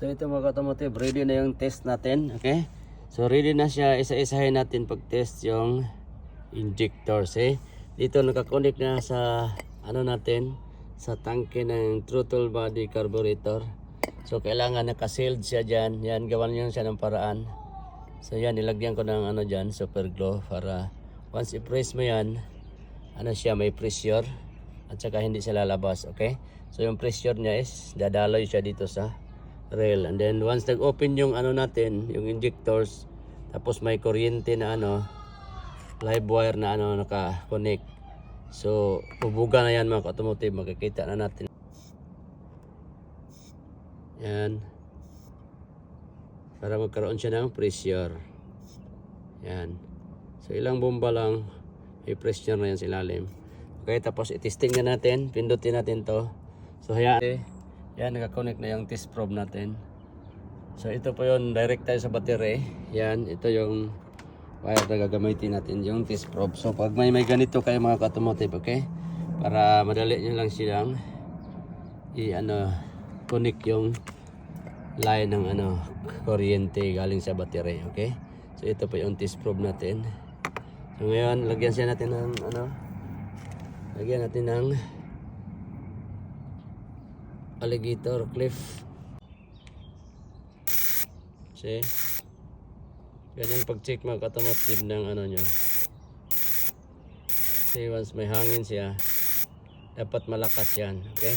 So ito mga automotive, ready na yung test natin. Okay? So ready na siya. Isa-isahin natin pag-test yung injectors. Dito nakakonek na sa ano natin, sa tangke ng throttle body carburetor. So kailangan naka-sealed siya dyan. Yan, gawan nyo siya ng paraan. So yan, nilagyan ko ng ano dyan, super glue, para once i-press mo yan, ano siya, may pressure at saka hindi siya lalabas. Okay? So yung pressure niya is dadaloy siya dito sa rail, and then once nag-open yung ano natin, yung injectors, tapos may kuryente na ano, live wire na ano naka-connect. So bubuga na yan mga automotive, makikita na natin. Yan, para magkaroon siya ng pressure. Yan, so ilang bomba lang, may pressure na yan sa ilalim. Okay, tapos i-testing na natin, pindutin natin to. So hayaan, yan, naka-connect na yung test probe natin. So ito po yung direct tayo sa battery. Yan, ito yung wire na gagamitin natin, yung test probe. So pag may ganito kayo mga automotive, okay, para madali nyo lang silang connect yung line ng kuryente galing sa battery. Okay, so ito po yung test probe natin. So ngayon lagyan siya natin ng lagyan natin ng alligator clip. See? Ganyan pag-check mga automotive ng ano nyo. See, once may hangin siya, dapat malakas yan. Okay?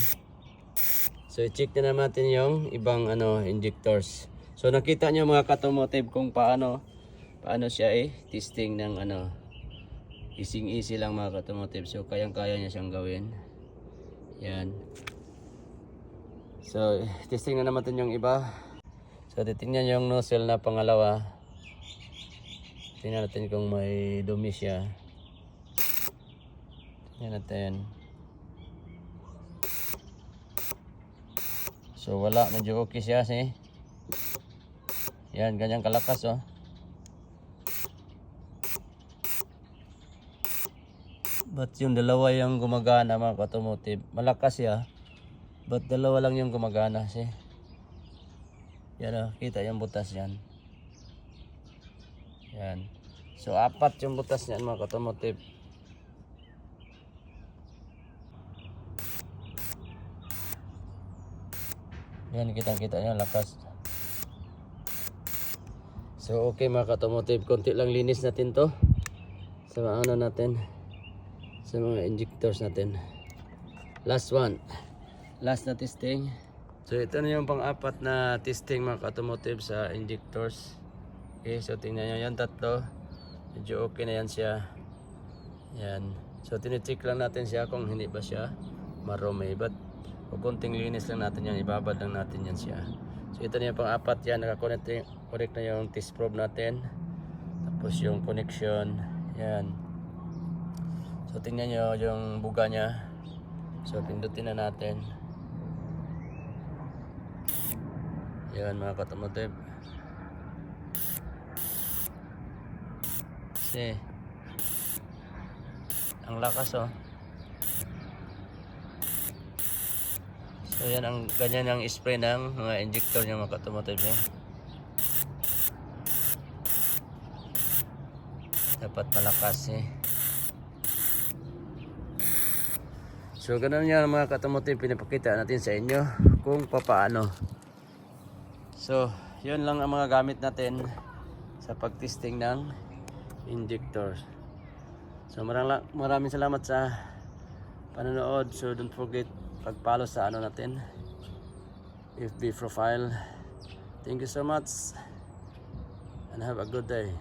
So i-check na natin yung ibang injectors. So nakita nyo mga automotive kung paano siya testing ng easy lang mga automotive. So kayang-kaya niya siyang gawin. Yan. So testing na naman yung iba. So titingnan yung nozzle na pangalawa. Tingnan natin kung may dumi siya. Tingnan natin. So wala, medyo okay siya. Yan, ganyan kalakas oh. But yung dalawa yung gumagana mga automotive. Malakas siya, but dalawa lang yung gumagana. Yan oh, kita yung butas yan. Yan. So apat yung butas niyan mga automotive. Yan, kita-kita niya lakas. So okay mga automotive, konti lang linis natin to sa natin, sa mga injectors natin. Last one, last na testing. So ito na yung pang-apat na testing mga automotive sa injectors. Okay, so tingnan nyo yan, tatlo. Medyo okay na yan siya. Yan. So tinicheck lang natin siya kung hindi ba siya marumi. But kunting linis lang natin yan, ibabad lang natin yan siya. So ito na yung pang-apat yan, nakakonect na yung test probe natin. Tapos yung connection. Yan. So tingnan nyo yung buga niya. So pindutin na natin. Yan mga automotive. Kasi ang lakas oh. So yan, ang ganyan ang spray ng mga injector ng mga automotive niya. Dapat malakas So ganun yan mga automotive, pinapakita natin sa inyo kung paano. So yun lang ang mga gamit natin sa pagtesting ng injectors. So maraming salamat sa panonood. So don't forget pag-follow sa natin, FB profile. Thank you so much and have a good day.